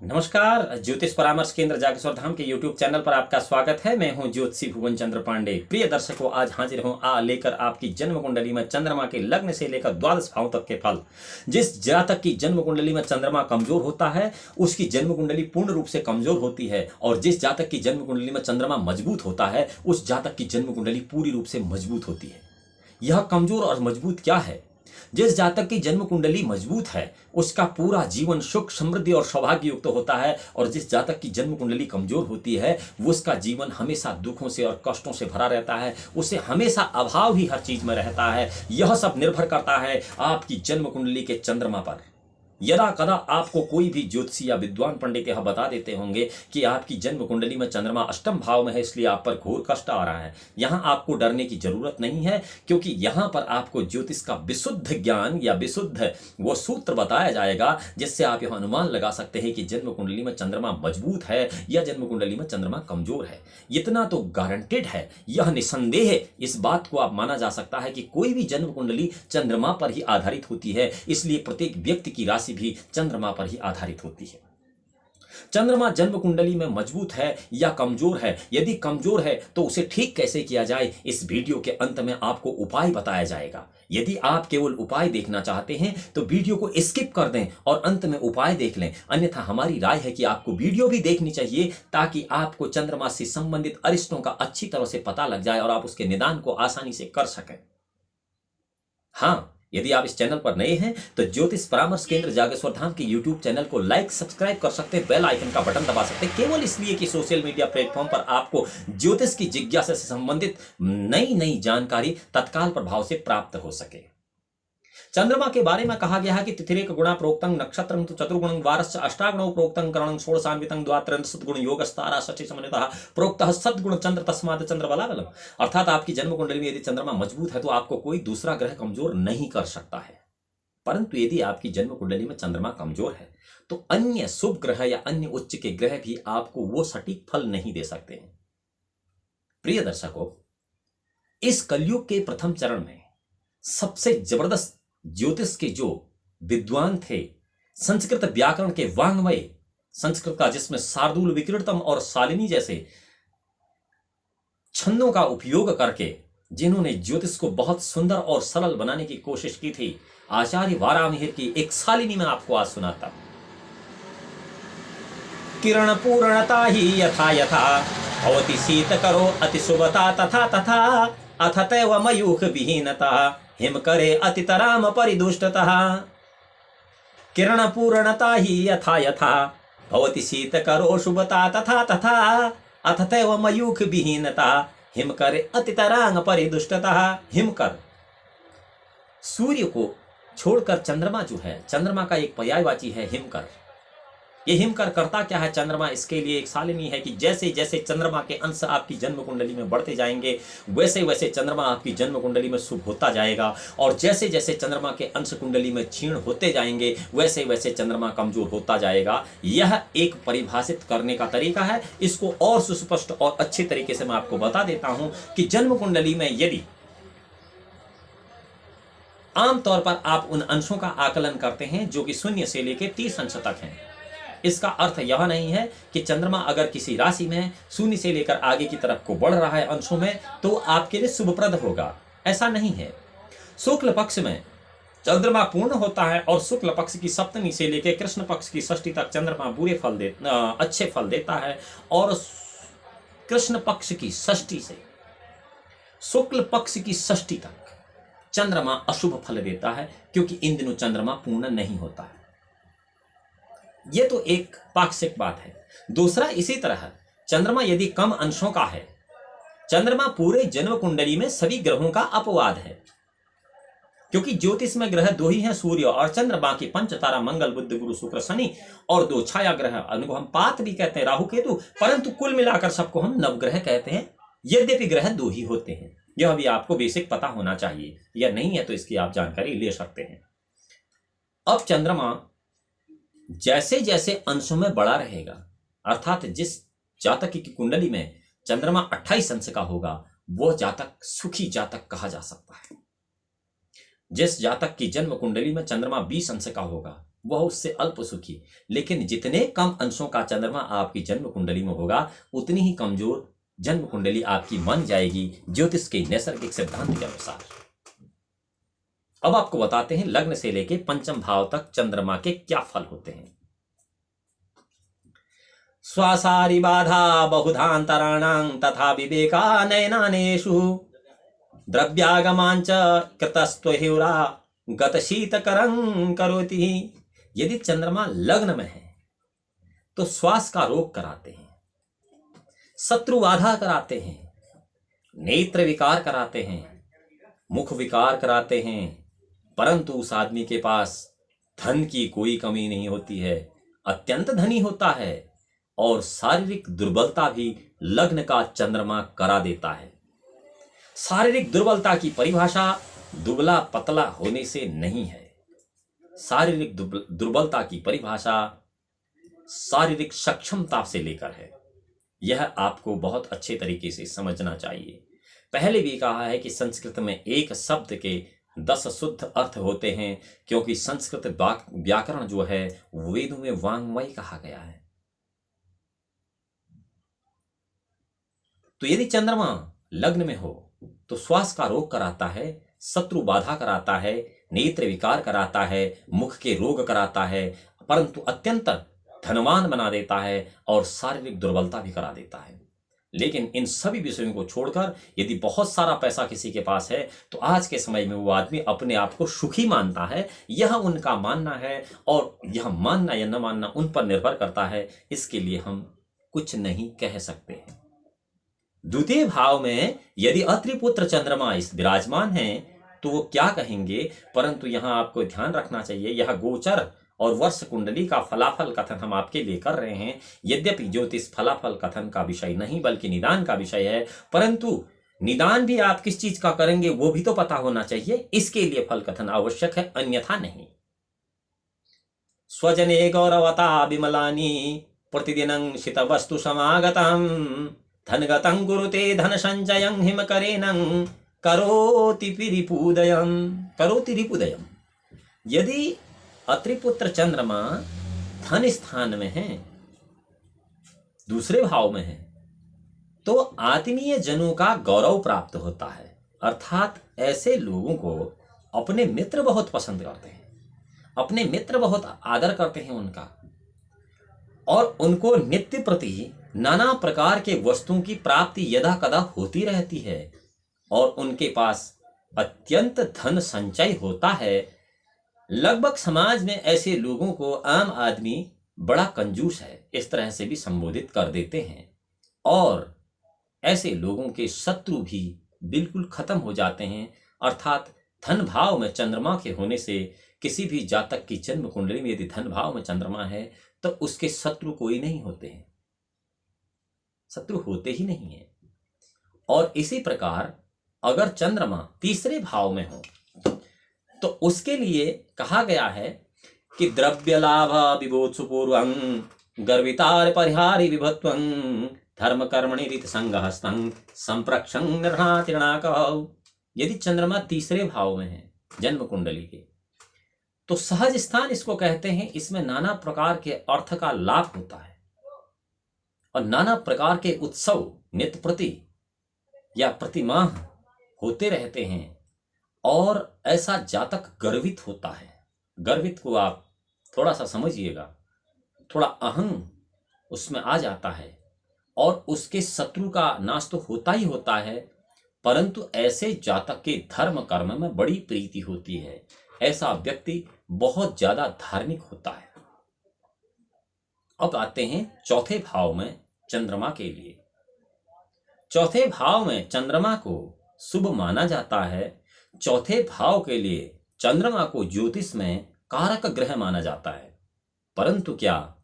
नमस्कार। ज्योतिष परामर्श केंद्र जागेश्वर धाम के YouTube चैनल पर आपका स्वागत है। मैं हूं ज्योतिषी भुवन चंद्र पांडे। प्रिय दर्शकों, आज हाजिर हूं लेकर आपकी जन्म कुंडली में चंद्रमा के लग्न से लेकर द्वादश भाव तक के फल। जिस जातक की जन्म कुंडली में चंद्रमा कमजोर होता है उसकी जन्म कुंडली पूर्ण रूप से कमजोर होती है, और जिस जातक की जन्म कुंडली में चंद्रमा मजबूत होता है उस जातक की जन्म कुंडली पूरी रूप से मजबूत होती है। यह कमजोर और मजबूत क्या है? जिस जातक की जन्म कुंडली मजबूत है उसका पूरा जीवन सुख समृद्धि और सौभाग्य युक्त होता है, और जिस जातक की जन्म कुंडली कमजोर होती है वो उसका जीवन हमेशा दुखों से और कष्टों से भरा रहता है। उसे हमेशा अभाव ही हर चीज में रहता है। यह सब निर्भर करता है आपकी जन्म कुंडली के चंद्रमा पर। यदा कदा आपको कोई भी ज्योतिषी या विद्वान पंडित यह बता देते होंगे कि आपकी जन्म कुंडली में चंद्रमा अष्टम भाव में है इसलिए आप पर घोर कष्ट आ रहा है। यहां आपको डरने की जरूरत नहीं है, क्योंकि यहां पर आपको ज्योतिष का विशुद्ध ज्ञान या विशुद्ध वो सूत्र बताया जाएगा जिससे आप यह अनुमान लगा सकते हैं कि जन्म कुंडली में चंद्रमा मजबूत है या जन्म कुंडली में चंद्रमा कमजोर है। इतना तो गारंटेड है, यह निसंदेह इस बात को आप माना जा सकता है कि कोई भी जन्म कुंडली चंद्रमा पर ही आधारित होती है, इसलिए प्रत्येक व्यक्ति की राशि भी चंद्रमा पर ही आधारित होती है। चंद्रमा जन्म कुंडली में मजबूत है या कमजोर है, यदि कमजोर है तो उसे ठीक कैसे किया जाए, इस वीडियो के अंत में आपको उपाय बताया जाएगा। यदि आप केवल उपाय देखना चाहते हैं तो वीडियो को स्किप कर दें और अंत में उपाय देख लें। अन्यथा हमारी राय है कि आपको वीडियो भी देखनी चाहिए ताकि आपको चंद्रमा से संबंधित अरिष्टों का अच्छी तरह से पता लग जाए और आप उसके निदान को आसानी से कर सकें। हाँ, यदि आप इस चैनल पर नए हैं तो ज्योतिष परामर्श केंद्र जागेश्वर धाम के YouTube चैनल को लाइक सब्सक्राइब कर सकते हैं, बेल आइकन का बटन दबा सकते हैं, केवल इसलिए कि सोशल मीडिया प्लेटफॉर्म पर आपको ज्योतिष की जिज्ञासा से संबंधित नई नई जानकारी तत्काल प्रभाव से प्राप्त हो सके। चंद्रमा के बारे में कहा गया है कि तिथिरेक गुणा प्रोक्तं नक्षत्रं तु चतुर्गुणं वारस्य अष्टागुणौ प्रोक्तं करणं षोडशान्वितं द्वात्रं सद्गुण योगस्तारा सचि समन्वितः प्रोक्तः सद्गुण चंद्र तस्मात् चंद्र बलाबलम्। अर्थात आपकी जन्म कुंडली में यदि चंद्रमा मजबूत है तो आपको कोई दूसरा ग्रह कमजोर नहीं कर सकता है, परंतु यदि आपकी जन्म कुंडली में चंद्रमा कमजोर है तो अन्य शुभ ग्रह या अन्य उच्च के ग्रह भी आपको वो सटीक फल नहीं दे सकते हैं। प्रिय दर्शकों, इस कलयुग के प्रथम चरण में सबसे जबरदस्त ज्योतिष के जो विद्वान थे, संस्कृत व्याकरण के वांग्मय, संस्कृत का जिसमें शार्दूल विकृतम और शालिनी जैसे छंदों का उपयोग करके जिन्होंने ज्योतिष को बहुत सुंदर और सरल बनाने की कोशिश की थी, आचार्य वारामिहिर की एक शालिनी में आपको आज सुनाता। किरण पूर्णता ही यथा यथा भवति शीतकरो अतिशुभता तथा तथा अथ तैव मयूख विहीनता हिमकरे अतितराम परिदुष्टतः। किरण पूर्णता ही यथा यथा भवति शीतकरो शुभता तथा तथा अथ तैव मयूख विहीनता हिमकरे अतितरांग परिदुष्टतः। हिमकर सूर्य को छोड़कर चंद्रमा जो है, चंद्रमा का एक पर्यायवाची है हिमकर। ये हिमकर करता क्या है चंद्रमा? इसके लिए एक शालिनी है कि जैसे जैसे चंद्रमा के अंश आपकी जन्म कुंडली में बढ़ते जाएंगे वैसे वैसे चंद्रमा आपकी जन्म कुंडली में शुभ होता जाएगा, और जैसे जैसे चंद्रमा के अंश कुंडली में क्षीण होते जाएंगे वैसे वैसे चंद्रमा कमजोर होता जाएगा। यह एक परिभाषित करने का तरीका है। इसको और सुस्पष्ट और अच्छे तरीके से मैं आपको बता देता हूं कि जन्म कुंडली में यदि आमतौर पर आप उन अंशों का आकलन करते हैं जो कि 0 से लेकर 30 अंश तक हैं, इसका अर्थ यह नहीं है कि चंद्रमा अगर किसी राशि में 0 से लेकर आगे की तरफ को बढ़ रहा है अंशों में तो आपके लिए शुभप्रद होगा, ऐसा नहीं है। शुक्ल पक्ष में चंद्रमा पूर्ण होता है और शुक्ल पक्ष की सप्तमी से लेकर कृष्ण पक्ष की षष्ठी तक चंद्रमा अच्छे फल देता है, और कृष्ण पक्ष की षष्ठी से शुक्ल पक्ष की षष्ठी तक चंद्रमा अशुभ फल देता है, क्योंकि इन दिनों चंद्रमा पूर्ण नहीं होता है। यह तो एक पाक्षिक बात है। दूसरा, इसी तरह चंद्रमा यदि कम अंशों का है, चंद्रमा पूरे जन्म कुंडली में सभी ग्रहों का अपवाद है, क्योंकि ज्योतिष में ग्रह 2 ही हैं, सूर्य और चंद्र। बाकी पंच तारा मंगल बुध गुरु शुक्र शनि और 2 छाया ग्रह, उनको हम पात भी कहते हैं, राहु केतु, परंतु कुल मिलाकर सबको हम नवग्रह कहते हैं। यद्यपि ग्रह 2 ही होते हैं, यह भी आपको बेसिक पता होना चाहिए, या नहीं है तो इसकी आप जानकारी ले सकते हैं। अब चंद्रमा जैसे जैसे अंशों में बड़ा रहेगा, अर्थात जिस जातक की कुंडली में चंद्रमा 28 अंश का होगा वह जातक सुखी जातक कहा जा सकता है। जिस जातक की जन्म कुंडली में चंद्रमा 20 अंश का होगा वह उससे अल्प सुखी। लेकिन जितने कम अंशों का चंद्रमा आपकी जन्म कुंडली में होगा, उतनी ही कमजोर जन्म कुंडली आपकी मान जाएगी ज्योतिष के नैसर्गिक सिद्धांत के अनुसार। अब आपको बताते हैं लग्न से लेके पंचम भाव तक चंद्रमा के क्या फल होते हैं। स्वासारी बाधा बहुधांतराणां तथा विवेका नयनानेषु द्रव्यागमांच कृतस्त्वहिरा गतशीतकरं करोति। यदि चंद्रमा लग्न में है तो श्वास का रोग कराते हैं, शत्रु बाधा कराते हैं, नेत्र विकार कराते हैं, मुख विकार कराते हैं, परंतु उस आदमी के पास धन की कोई कमी नहीं होती है, अत्यंत धनी होता है। और शारीरिक दुर्बलता भी लग्न का चंद्रमा करा देता है। शारीरिक दुर्बलता की परिभाषा दुबला पतला होने से नहीं है। शारीरिक दुर्बलता की परिभाषा शारीरिक सक्षमता से लेकर है। यह आपको बहुत अच्छे तरीके से समझना चाहिए। पहले भी कहा है कि संस्कृत में एक शब्द के 10 शुद्ध अर्थ होते हैं, क्योंकि संस्कृत व्याकरण जो है वेदों में वांग्मय कहा गया है। तो यदि चंद्रमा लग्न में हो तो श्वास का रोग कराता है, शत्रु बाधा कराता है, नेत्र विकार कराता है, मुख के रोग कराता है, परंतु अत्यंत धनवान बना देता है और शारीरिक दुर्बलता भी करा देता है। लेकिन इन सभी विषयों को छोड़कर यदि बहुत सारा पैसा किसी के पास है तो आज के समय में वो आदमी अपने आप को सुखी मानता है। यह उनका मानना है और यह मानना या न मानना उन पर निर्भर करता है। इसके लिए हम कुछ नहीं कह सकते हैं। द्वितीय भाव में यदि अत्रिपुत्र चंद्रमा इस विराजमान है तो वो क्या कहेंगे, परंतु यहां आपको ध्यान रखना चाहिए, यह गोचर और वर्ष कुंडली का फलाफल कथन हम आपके लिए कर रहे हैं। यद्यपि ज्योतिष फलाफल कथन का विषय नहीं बल्कि निदान का विषय है, परंतु निदान भी आप किस चीज का करेंगे वो भी तो पता होना चाहिए। इसके लिए फल कथन आवश्यक है, अन्यथा नहीं। स्वजने गौरवता विमलानी प्रतिदिनं शित वस्तु समागतम धनगतं गुरुते धन संचयं हिमकरेणं करोति रिपुदयम्। यदि अत्रिपुत्र चंद्रमा धन स्थान में है, दूसरे भाव में है, तो आत्मीय जनों का गौरव प्राप्त होता है। अर्थात ऐसे लोगों को अपने मित्र बहुत पसंद करते हैं, अपने मित्र बहुत आदर करते हैं उनका, और उनको नित्य प्रति नाना प्रकार के वस्तुओं की प्राप्ति यदा कदा होती रहती है और उनके पास अत्यंत धन संचय होता है। लगभग समाज में ऐसे लोगों को आम आदमी बड़ा कंजूस है इस तरह से भी संबोधित कर देते हैं, और ऐसे लोगों के शत्रु भी बिल्कुल खत्म हो जाते हैं। अर्थात धन भाव में चंद्रमा के होने से किसी भी जातक की जन्म कुंडली में यदि धन भाव में चंद्रमा है तो उसके शत्रु कोई नहीं होते हैं, शत्रु होते ही नहीं है। और इसी प्रकार अगर चंद्रमा तीसरे भाव में हो तो उसके लिए कहा गया है कि द्रव्य लाभ विबोधसु पूर्वं गर्वितार परिहारी विभत्वं धर्म कर्मणि रीत संगहस्तं संप्रक्षं निर्णातिर्णाकः। यदि चंद्रमा तीसरे भाव में है जन्म कुंडली के तो सहज स्थान इसको कहते हैं। इसमें नाना प्रकार के अर्थ का लाभ होता है और नाना प्रकार के उत्सव नित्य प्रति या प्रतिमाह होते रहते हैं, और ऐसा जातक गर्वित होता है। गर्वित को आप थोड़ा सा समझिएगा, थोड़ा अहं उसमें आ जाता है और उसके शत्रु का नाश तो होता ही होता है, परंतु ऐसे जातक के धर्म कर्म में बड़ी प्रीति होती है। ऐसा व्यक्ति बहुत ज्यादा धार्मिक होता है। अब आते हैं चौथे भाव में चंद्रमा के लिए। चौथे भाव में चंद्रमा को शुभ माना जाता है। चौथे भाव के लिए चंद्रमा को ज्योतिष में कारक ग्रह माना जाता है, परंतु क्या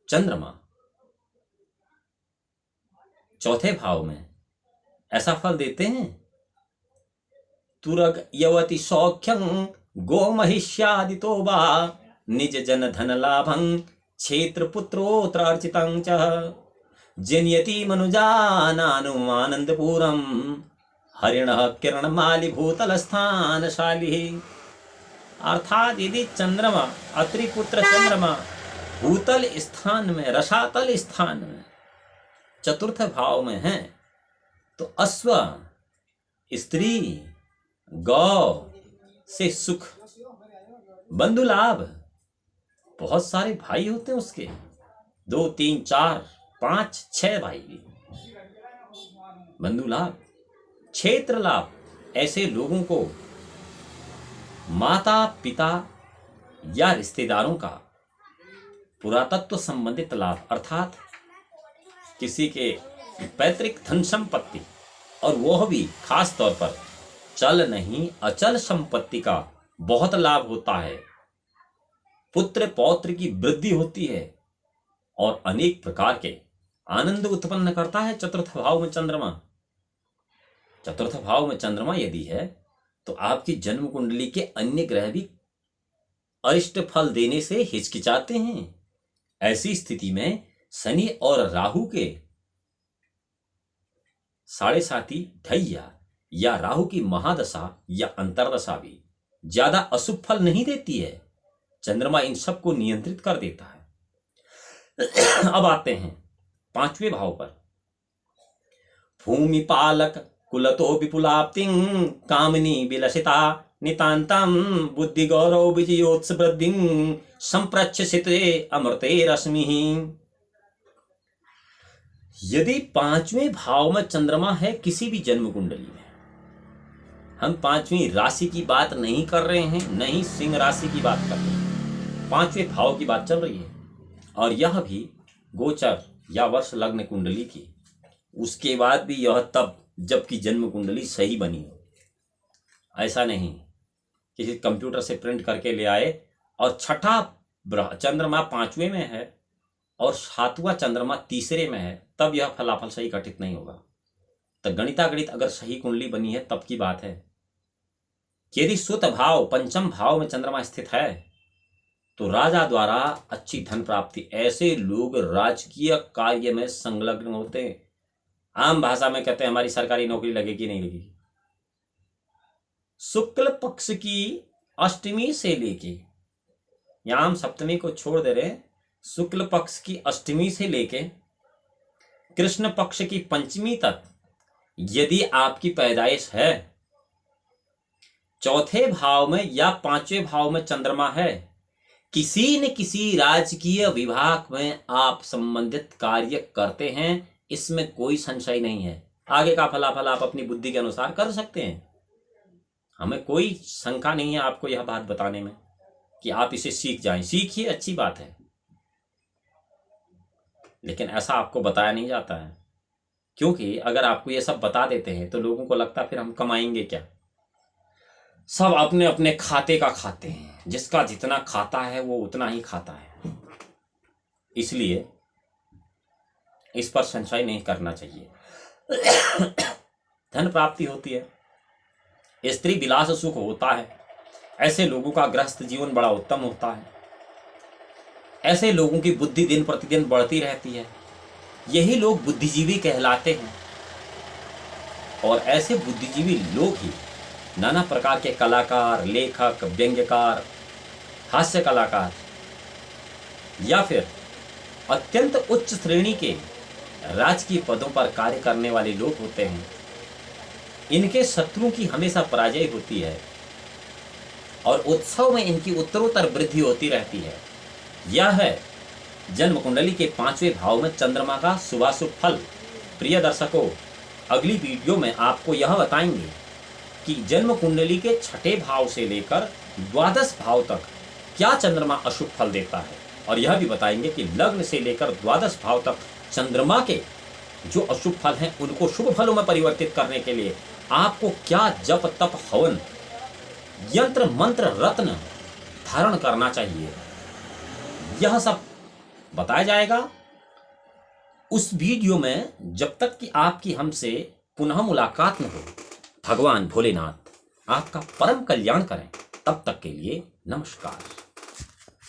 चंद्रमा चौथे भाव में ऐसा फल देते हैं? तुरग यवति सौख्यं गो महिष्यादितो वा निज जन धन लाभं क्षेत्र पुत्रोत्र अर्चितं च जनियति मनुजानानुमानंदपुरम हरिण किरण माली भूतल स्थानशाली। अर्थात यदि चंद्रमा अत्रिपुत्र चंद्रमा भूतल स्थान में, रसातल स्थान में चतुर्थ भाव में है तो अश्व, स्त्री, गौ से सुख, बंधु लाभ, बहुत सारे भाई होते हैं उसके, 2 3 4 5 6 भाई भी, बंधु लाभ, क्षेत्र लाभ, ऐसे लोगों को माता पिता या रिश्तेदारों का पुरातत्व संबंधित लाभ, अर्थात किसी के पैतृक धन संपत्ति, और वह भी खास तौर पर चल नहीं अचल संपत्ति का बहुत लाभ होता है। पुत्र पौत्र की वृद्धि होती है और अनेक प्रकार के आनंद उत्पन्न करता है चतुर्थ भाव में चंद्रमा। चतुर्थ भाव में चंद्रमा यदि है तो आपकी जन्म कुंडली के अन्य ग्रह भी अरिष्ट फल देने से हिचकिचाते हैं। ऐसी स्थिति में शनि और राहु के साढ़े साथी ढैया या राहु की महादशा या अंतरदशा भी ज्यादा अशुभ फल नहीं देती है। चंद्रमा इन सब को नियंत्रित कर देता है। अब आते हैं 5वें भाव पर। भूमि पालक कुलतो विपुलाप्तिं कामिनी विलसिता नितांतम बुद्धि गौरव विजयोत्सवृद्धिं संप्रच्छसिते अमृते रश्मि। यदि 5वें भाव में चंद्रमा है किसी भी जन्म कुंडली में, हम 5वीं राशि की बात नहीं कर रहे हैं, नहीं सिंह राशि की बात कर रहे हैं, 5वें भाव की बात चल रही है, और यह भी गोचर या वर्ष लग्न कुंडली की। उसके बाद भी यह तब जबकि जन्म कुंडली सही बनी हो। ऐसा नहीं किसी कंप्यूटर से प्रिंट करके ले आए और छठा चंद्रमा 5वें में है और 7वां चंद्रमा 3रे में है, तब यह फलाफल सही घटित नहीं होगा। तो गणितागणित अगर सही कुंडली बनी है तब की बात है। यदि सुत भाव 5म भाव में चंद्रमा स्थित है तो राजा द्वारा अच्छी धन प्राप्ति, ऐसे लोग राजकीय कार्य में संलग्न होते हैं। आम भाषा में कहते हैं हमारी सरकारी नौकरी लगेगी नहीं लगेगी। शुक्ल पक्ष की अष्टमी से लेके, यहां हम सप्तमी को छोड़ दे रहे, शुक्ल पक्ष की अष्टमी से लेके कृष्ण पक्ष की पंचमी तक यदि आपकी पैदाइश है, चौथे भाव में या 5वें भाव में चंद्रमा है, किसी न किसी राजकीय विभाग में आप संबंधित कार्य करते हैं, इसमें कोई संशय नहीं है। आगे का फलाफल आप अपनी बुद्धि के अनुसार कर सकते हैं। हमें कोई शंका नहीं है आपको यह बात बताने में कि आप इसे सीख जाएं। सीखिए, अच्छी बात है, लेकिन ऐसा आपको बताया नहीं जाता है, क्योंकि अगर आपको ये सब बता देते हैं तो लोगों को लगता है फिर हम कमाएंगे क्या। सब अपने अपने खाते का खाते हैं, जिसका जितना खाता है वो उतना ही खाता है। इसलिए इस पर संशय नहीं करना चाहिए। धन प्राप्ति होती है, स्त्री विलास सुख होता है, ऐसे लोगों का गृहस्थ जीवन बड़ा उत्तम होता है, ऐसे लोगों की बुद्धि दिन प्रतिदिन बढ़ती रहती है। यही लोग बुद्धिजीवी कहलाते हैं, और ऐसे बुद्धिजीवी लोग ही नाना प्रकार के कलाकार, लेखक, व्यंग्यकार, हास्य कलाकार या फिर अत्यंत उच्च श्रेणी के राजकीय पदों पर कार्य करने वाले लोग होते हैं। इनके शत्रुओं की हमेशा पराजय होती है और उत्सव में इनकी उत्तरोत्तर वृद्धि होती रहती है। यह है जन्म कुंडली के 5वें भाव में चंद्रमा का शुभाशुभ फल। प्रिय दर्शकों, अगली वीडियो में आपको यह बताएंगे कि जन्म कुंडली के 6ठे भाव से लेकर 12 भाव तक क्या चंद्रमा अशुभ फल देता है, और यह भी बताएंगे कि लग्न से लेकर 12 भाव तक चंद्रमा के जो अशुभ फल हैं उनको शुभ फलों में परिवर्तित करने के लिए आपको क्या जप तप हवन यंत्र मंत्र रत्न धारण करना चाहिए, यह सब बताया जाएगा उस वीडियो में। जब तक कि आपकी हमसे पुनः मुलाकात न हो, भगवान भोलेनाथ आपका परम कल्याण करें। तब तक के लिए नमस्कार।